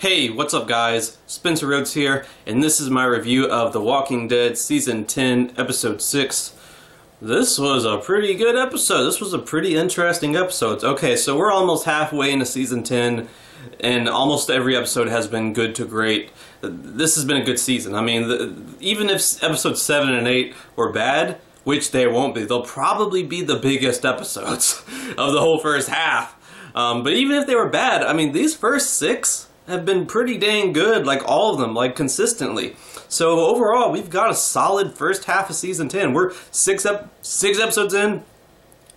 Hey, what's up guys? Spencer Rhodes here, and this is my review of The Walking Dead Season 10, Episode 6. This was a pretty good episode. This was a pretty interesting episode. Okay, so we're almost halfway into Season 10, and almost every episode has been good to great. This has been a good season. I mean, even if Episodes 7 and 8 were bad, which they won't be, they'll probably be the biggest episodes of the whole first half. But even if they were bad, I mean, these first 6 have been pretty dang good, like all of them, like consistently. So overall, we've got a solid first half of Season 10. We're six episodes in.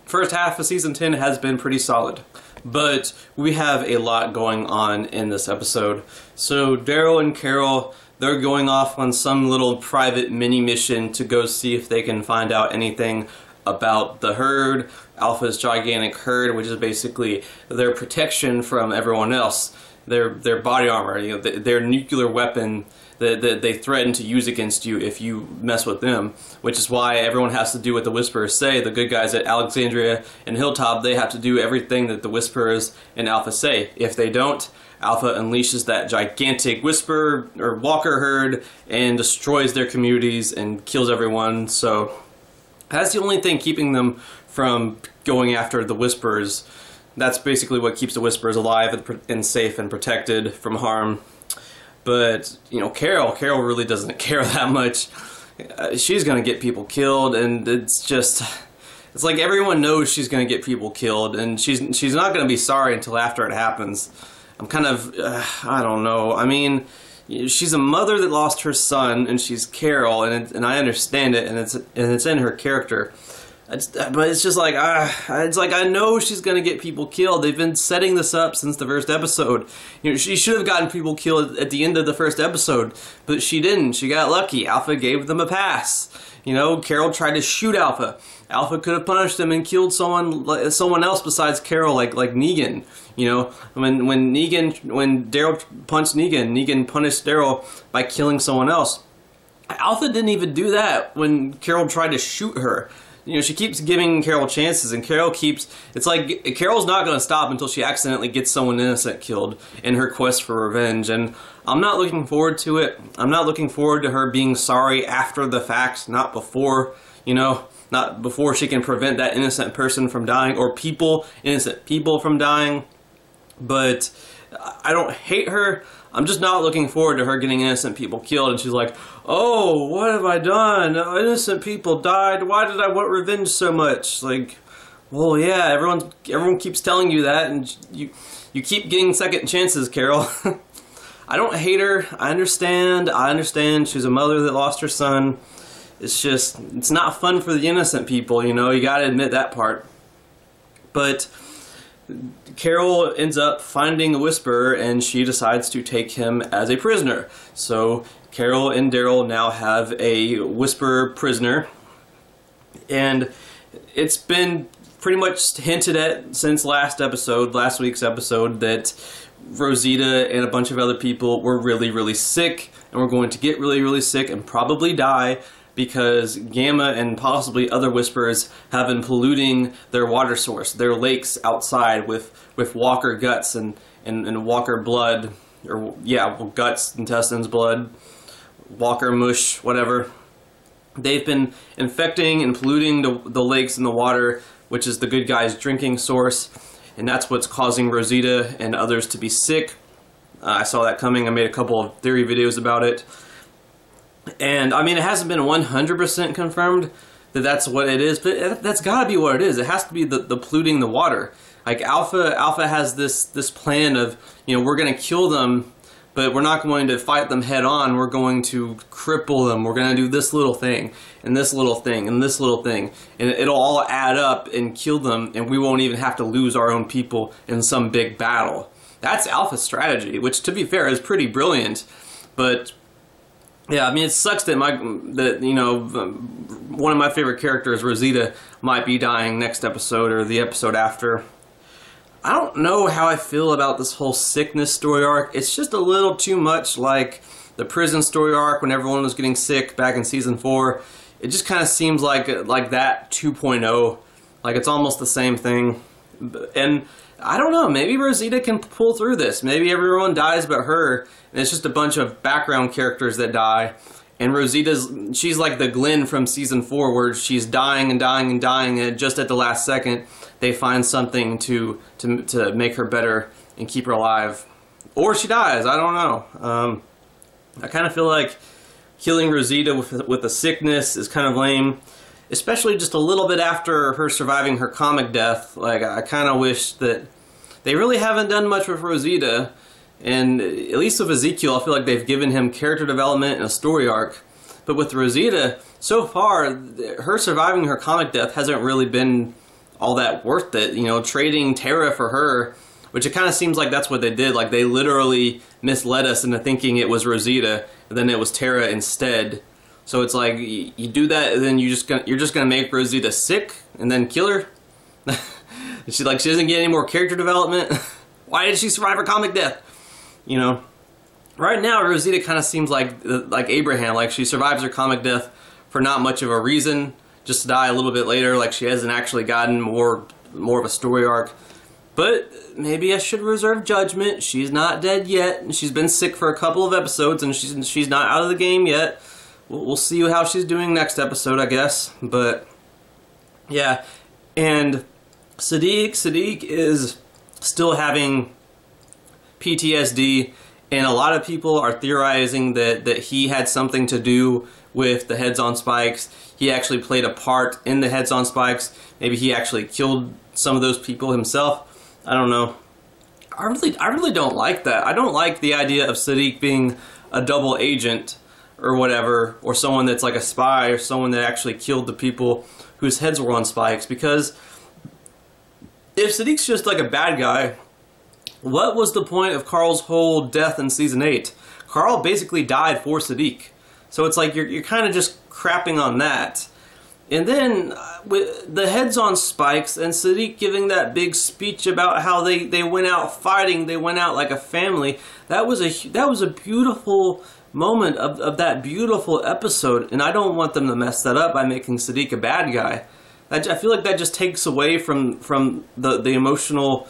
First half of Season 10 has been pretty solid. But we have a lot going on in this episode. So Daryl and Carol, they're going off on some little private mini mission to go see if they can find out anything about the herd, Alpha's gigantic herd, which is basically their protection from everyone else. Their body armor, you know, their nuclear weapon that they threaten to use against you if you mess with them, which is why everyone has to do what the Whisperers say. The good guys at Alexandria and Hilltop, they have to do everything that the Whisperers and Alpha say. If they don't, Alpha unleashes that gigantic Whisper or Walker herd and destroys their communities and kills everyone. So that's the only thing keeping them from going after the Whisperers. That's basically what keeps the Whisperers alive and safe and protected from harm. But, you know, Carol really doesn't care that much. She's going to get people killed, and it's like everyone knows she's going to get people killed, and she's not going to be sorry until after it happens. I'm kind of, I don't know. I mean, she's a mother that lost her son, and she's Carol, and I understand it, and it's in her character. But it's just like, I know she's going to get people killed. They've been setting this up since the first episode. You know, she should have gotten people killed at the end of the first episode, but she didn't. She got lucky. Alpha gave them a pass. You know, Carol tried to shoot Alpha. Alpha could have punished him and killed someone else besides Carol, like Negan. You know, when Daryl punched Negan punished Daryl by killing someone else. Alpha didn't even do that when Carol tried to shoot her. You know, she keeps giving Carol chances, and it's like Carol's not going to stop until she accidentally gets someone innocent killed in her quest for revenge, and I'm not looking forward to it. I'm not looking forward to her being sorry after the fact, not before, you know, not before she can prevent that innocent person from dying, or innocent people from dying. But I don't hate her. I'm just not looking forward to her getting innocent people killed, and she's like, oh, what have I done? Innocent people died. Why did I want revenge so much? Like, well, yeah, everyone keeps telling you that, and you keep getting second chances, Carol. I don't hate her. I understand. She's a mother that lost her son. It's just, it's not fun for the innocent people, you know, you gotta admit that part. But Carol ends up finding a Whisperer, and she decides to take him as a prisoner. So Carol and Daryl now have a Whisperer prisoner, and it's been pretty much hinted at since last week's episode, that Rosita and a bunch of other people were really, really sick, and were going to get really, really sick and probably die, because Gamma and possibly other Whisperers have been polluting their water source, their lakes outside, with Walker guts and Walker blood, or yeah, guts, intestines, blood, Walker mush, whatever. They've been infecting and polluting the lakes and the water, which is the good guys' drinking source, and that's what's causing Rosita and others to be sick. I saw that coming. I made a couple of theory videos about it. And, I mean, it hasn't been 100% confirmed that that's what it is, but that's gotta be what it is. It has to be the polluting the water. Like, Alpha has this plan of, you know, we're gonna kill them, but we're not going to fight them head on. We're going to cripple them. We're gonna do this little thing, and this little thing, and this little thing. And it'll all add up and kill them, and we won't even have to lose our own people in some big battle. That's Alpha's strategy, which, to be fair, is pretty brilliant. But yeah, I mean, it sucks that one of my favorite characters, Rosita, might be dying next episode or the episode after. I don't know how I feel about this whole sickness story arc. It's just a little too much like the prison story arc when everyone was getting sick back in Season 4. It just kind of seems like that 2.0. Like, it's almost the same thing. And I don't know, maybe Rosita can pull through this. Maybe everyone dies but her, and it's just a bunch of background characters that die. And she's like the Glenn from season 4, where she's dying and dying and dying, and just at the last second, they find something to make her better and keep her alive. Or she dies, I don't know. I kind of feel like killing Rosita with a sickness is kind of lame. Especially just a little bit after her surviving her comic death. Like, I kind of wish that they really haven't done much with Rosita. And at least with Ezekiel, I feel like they've given him character development and a story arc. But with Rosita, so far, her surviving her comic death hasn't really been all that worth it. You know, trading Tara for her, which it kind of seems like that's what they did. Like, they literally misled us into thinking it was Rosita, and then it was Tara instead. So it's like, you do that, and then you're just gonna make Rosita sick, and then kill her? She doesn't get any more character development? Why did she survive her comic death? You know? Right now, Rosita kind of seems like Abraham, like she survives her comic death for not much of a reason, just to die a little bit later, like she hasn't actually gotten more of a story arc. But maybe I should reserve judgment. She's not dead yet, and she's been sick for a couple of episodes, and she's not out of the game yet. We'll see how she's doing next episode, I guess. But yeah, and Sadiq is still having PTSD, and a lot of people are theorizing that he had something to do with the Heads on Spikes. He actually played a part in the Heads on Spikes. Maybe he actually killed some of those people himself. I don't know. I really don't like that. I don't like the idea of Sadiq being a double agent or whatever, or someone that's like a spy, or someone that actually killed the people whose heads were on spikes. Because if Sadiq's just like a bad guy, what was the point of Carl's whole death in season 8? Carl basically died for Sadiq. So it's like you're kind of just crapping on that. And then with the Heads on Spikes and Sadiq giving that big speech about how they went out fighting, they went out like a family. That was a beautiful moment of that beautiful episode, and I don't want them to mess that up by making Sadiq a bad guy. I feel like that just takes away from the emotional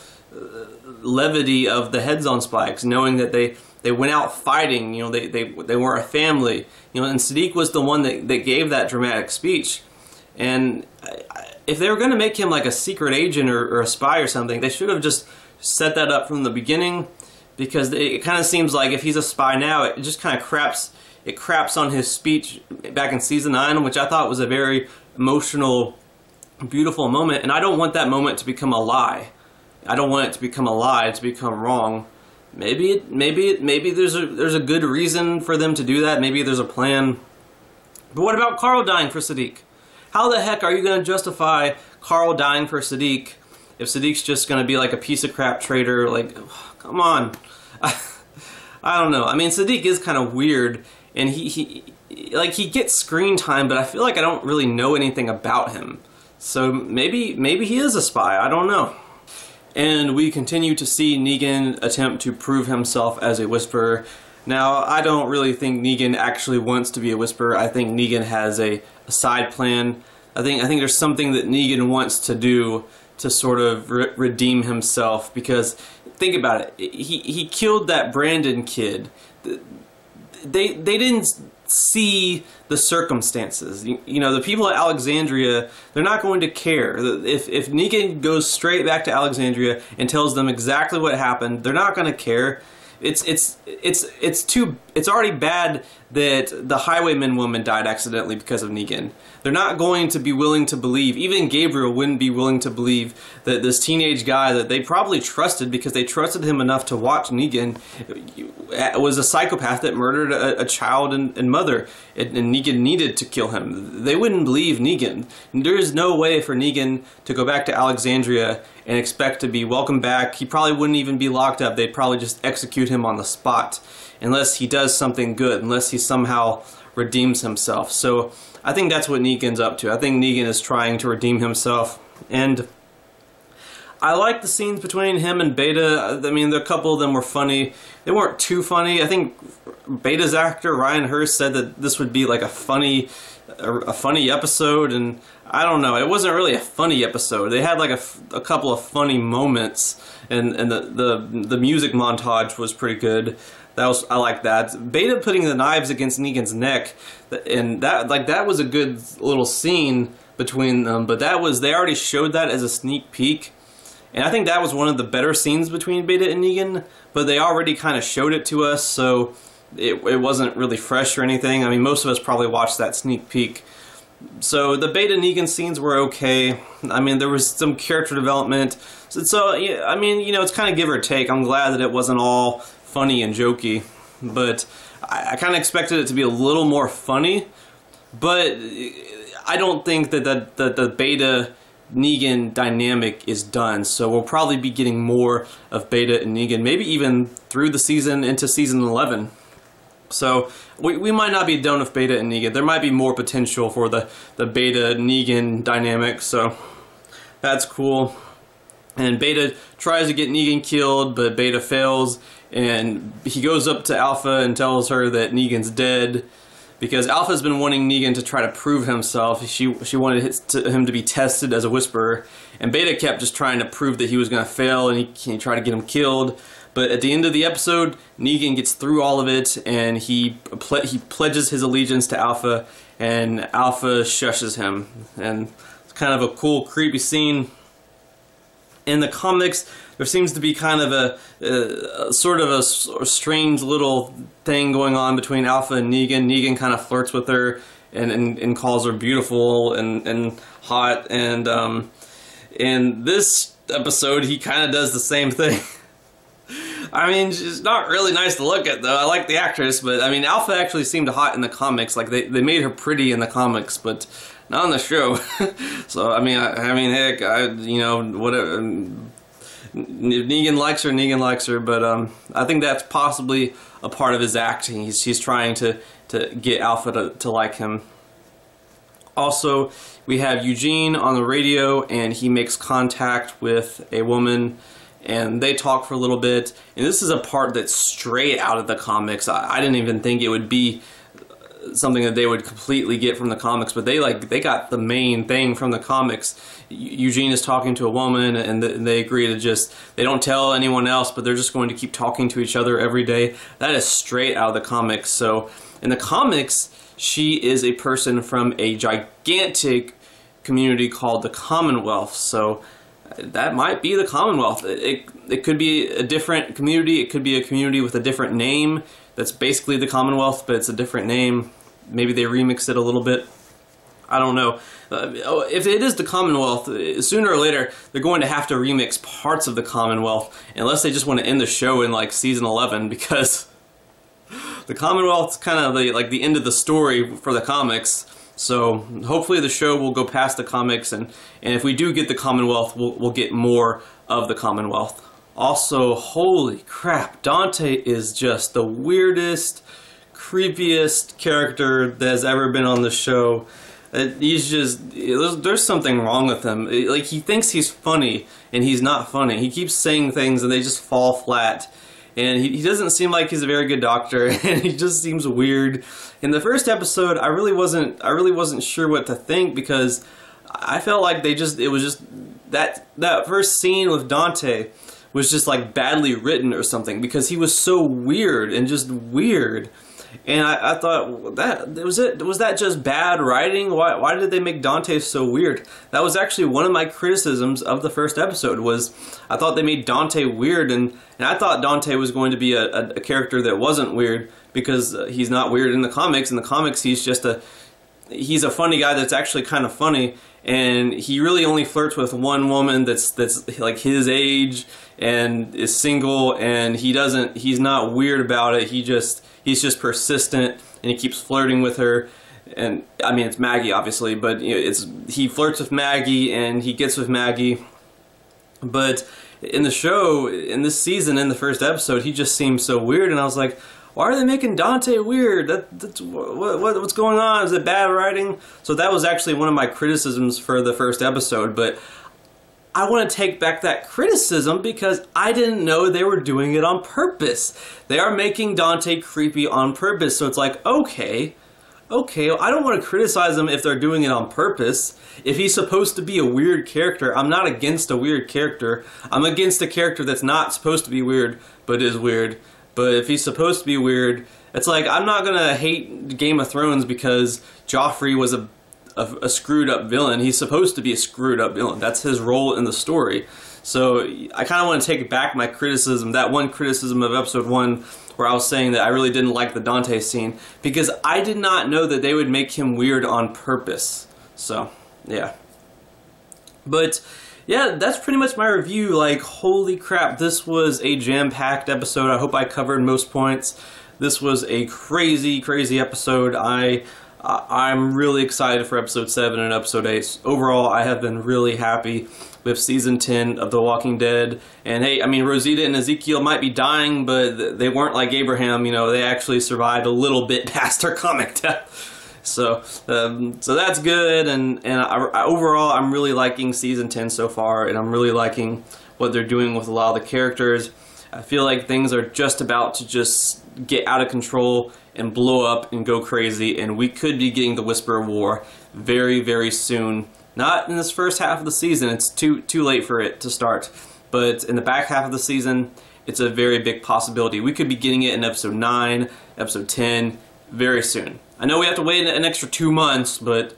levity of the Heads on Spikes, knowing that they went out fighting. You know, they were a family. You know, and Sadiq was the one that gave that dramatic speech. And if they were going to make him like a secret agent or a spy or something, they should have just set that up from the beginning. Because it kind of seems like if he's a spy now, it just kind of craps on his speech back in season 9, which I thought was a very emotional, beautiful moment. And I don't want that moment to become a lie. I don't want it to become a lie, to become wrong. Maybe there's a good reason for them to do that. Maybe there's a plan. But what about Carl dying for Sadiq? How the heck are you going to justify Carl dying for Sadiq if Sadiq's just going to be like a piece of crap traitor? Like, come on. I don't know. I mean, Sadiq is kind of weird, and he gets screen time, but I feel like I don't really know anything about him. So maybe he is a spy. I don't know. And we continue to see Negan attempt to prove himself as a Whisperer. Now, I don't really think Negan actually wants to be a Whisperer. I think Negan has a side plan. I think there's something that Negan wants to do to sort of redeem himself, because think about it. He killed that Brandon kid. They didn't see the circumstances. You know, the people at Alexandria, they're not going to care. If Negan goes straight back to Alexandria and tells them exactly what happened, they're not going to care. It's already bad that the Highwayman woman died accidentally because of Negan. They're not going to be willing to believe, even Gabriel wouldn't be willing to believe that this teenage guy that they probably trusted because they trusted him enough to watch Negan was a psychopath that murdered a child and mother, and Negan needed to kill him. They wouldn't believe Negan. There is no way for Negan to go back to Alexandria and expect to be welcomed back. He probably wouldn't even be locked up. They'd probably just execute him on the spot unless he does something good, unless he somehow redeems himself. So I think that's what Negan's up to. I think Negan is trying to redeem himself. And I like the scenes between him and Beta. I mean, a couple of them were funny. They weren't too funny. I think Beta's actor Ryan Hurst said that this would be like a funny episode, and I don't know. It wasn't really a funny episode. They had like a couple of funny moments, and the music montage was pretty good. I like that. Beta putting the knives against Negan's neck, and that was a good little scene between them. But they already showed that as a sneak peek. And I think that was one of the better scenes between Beta and Negan, but they already kind of showed it to us, so it wasn't really fresh or anything. I mean, most of us probably watched that sneak peek. So the Beta Negan scenes were okay. I mean, there was some character development. So yeah, I mean, you know, it's kind of give or take. I'm glad that it wasn't all funny and jokey, but I kind of expected it to be a little more funny, but I don't think that the Beta Negan dynamic is done, so we'll probably be getting more of Beta and Negan, maybe even through the season into season 11. So we might not be done with Beta and Negan. There might be more potential for the Beta Negan dynamic, so that's cool. And Beta tries to get Negan killed, but Beta fails, and he goes up to Alpha and tells her that Negan's dead. Because Alpha's been wanting Negan to try to prove himself. She wanted him to be tested as a Whisperer, and Beta kept just trying to prove that he was going to fail, and he tried to get him killed. But at the end of the episode, Negan gets through all of it, and he pledges his allegiance to Alpha, and Alpha shushes him. And it's kind of a cool, creepy scene. In the comics, there seems to be kind of a sort of a strange little thing going on between Alpha and Negan. Negan kind of flirts with her and calls her beautiful and hot. And in this episode, he kind of does the same thing. I mean, she's not really nice to look at, though. I like the actress, but I mean, Alpha actually seemed hot in the comics. Like they made her pretty in the comics, but not on the show. So I mean, heck, you know, whatever. Negan likes her, Negan likes her, but I think that's possibly a part of his acting. He's trying to get Alpha to like him. Also, we have Eugene on the radio, and he makes contact with a woman, and they talk for a little bit. And this is a part that's straight out of the comics. I didn't even think it would be something that they would completely get from the comics, but they got the main thing from the comics. Eugene is talking to a woman, and they agree to they don't tell anyone else, but they're just going to keep talking to each other every day. That is straight out of the comics. So in the comics, she is a person from a gigantic community called the Commonwealth. So that might be the Commonwealth. It could be a different community. It could be a community with a different name that's basically the Commonwealth, but it's a different name. Maybe they remixed it a little bit. I don't know. If it is the Commonwealth, sooner or later, they're going to have to remix parts of the Commonwealth, unless they just want to end the show in like season 11, because the Commonwealth's kind of like the end of the story for the comics. So hopefully the show will go past the comics, and if we do get the Commonwealth, we'll get more of the Commonwealth. Also, holy crap, Dante is just the weirdest, creepiest character that has ever been on the show. He's just, there's something wrong with him. Like, he thinks he's funny, and he's not funny. He keeps saying things, and they just fall flat. And he doesn't seem like he's a very good doctor, and he just seems weird. In the first episode, I really wasn't sure what to think, because I felt like it was just that first scene with Dante was just like badly written or something, because he was so weird and just weird. And I thought, was that just bad writing? Why did they make Dante so weird? That was actually one of my criticisms of the first episode, was I thought they made Dante weird, and I thought Dante was going to be a character that wasn't weird, because he's not weird in the comics. In the comics, he's a funny guy that's actually kind of funny, and he really only flirts with one woman that's like his age and is single, and he's not weird about it. He's just persistent, and he keeps flirting with her. And I mean, it's Maggie, obviously, but you know, he flirts with Maggie and he gets with Maggie. But in the show, in this season, in the first episode, he just seems so weird, and I was like, why are they making Dante weird? What's going on? Is it bad writing? So that was actually one of my criticisms for the first episode, but I want to take back that criticism because I didn't know they were doing it on purpose. They are making Dante creepy on purpose, so it's like, okay, I don't want to criticize them if they're doing it on purpose. If he's supposed to be a weird character, I'm not against a weird character. I'm against a character that's not supposed to be weird, but is weird. But if he's supposed to be weird, it's like, I'm not going to hate Game of Thrones because Joffrey was a screwed up villain. He's supposed to be a screwed up villain. That's his role in the story. So I kind of want to take back my criticism, that one criticism of episode 1 where I was saying that I really didn't like the Dante scene, because I did not know that they would make him weird on purpose. So, yeah. But, yeah, that's pretty much my review. Like, holy crap, this was a jam-packed episode. I hope I covered most points. This was a crazy, crazy episode. I'm really excited for episode 7 and episode 8. Overall, I have been really happy with season 10 of The Walking Dead. And hey, I mean, Rosita and Ezekiel might be dying, but they weren't like Abraham. You know, they actually survived a little bit past their comic death. So that's good. And overall, I'm really liking season 10 so far, and I'm really liking what they're doing with a lot of the characters. I feel like things are just about to just get out of control and blow up and go crazy, and we could be getting the Whisper of War very, very soon. Not in this first half of the season, it's too late for it to start, but in the back half of the season, it's a very big possibility. We could be getting it in episode 9, episode 10, very soon. I know we have to wait an extra 2 months, but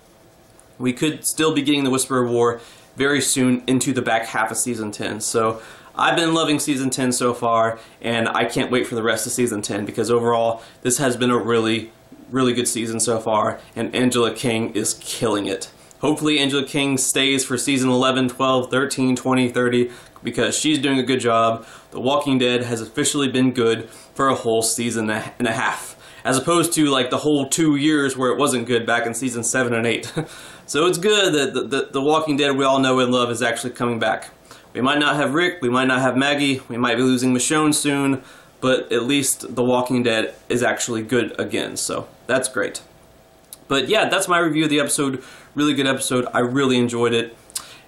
we could still be getting the Whisper of War very soon into the back half of season 10. So I've been loving season 10 so far, and I can't wait for the rest of season 10, because overall, this has been a really, really good season so far, and Angela King is killing it. Hopefully Angela King stays for season 11, 12, 13, 20, 30, because she's doing a good job. The Walking Dead has officially been good for a whole season and a half, as opposed to like the whole 2 years where it wasn't good back in season 7 and 8. So it's good that the Walking Dead we all know and love is actually coming back. We might not have Rick, we might not have Maggie, we might be losing Michonne soon, but at least The Walking Dead is actually good again, so that's great. But yeah, that's my review of the episode. Really good episode. I really enjoyed it.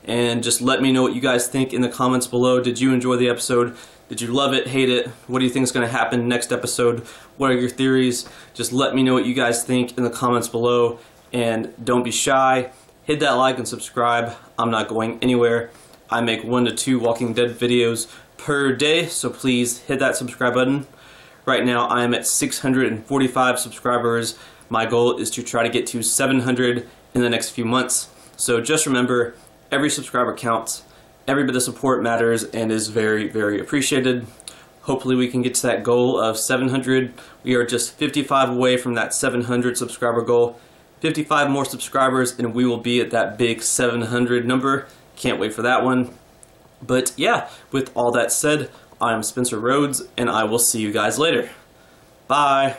And just let me know what you guys think in the comments below. Did you enjoy the episode? Did you love it, hate it? What do you think is going to happen next episode? What are your theories? Just let me know what you guys think in the comments below. And don't be shy. Hit that like and subscribe. I'm not going anywhere. I make 1 to 2 Walking Dead videos per day, so please hit that subscribe button. Right now I am at 645 subscribers. My goal is to try to get to 700 in the next few months. So just remember, every subscriber counts, every bit of support matters and is very, very appreciated. Hopefully we can get to that goal of 700. We are just 55 away from that 700 subscriber goal. 55 more subscribers and we will be at that big 700 number. Can't wait for that one. But yeah, with all that said, I am Spencer Rhodes and I will see you guys later. Bye.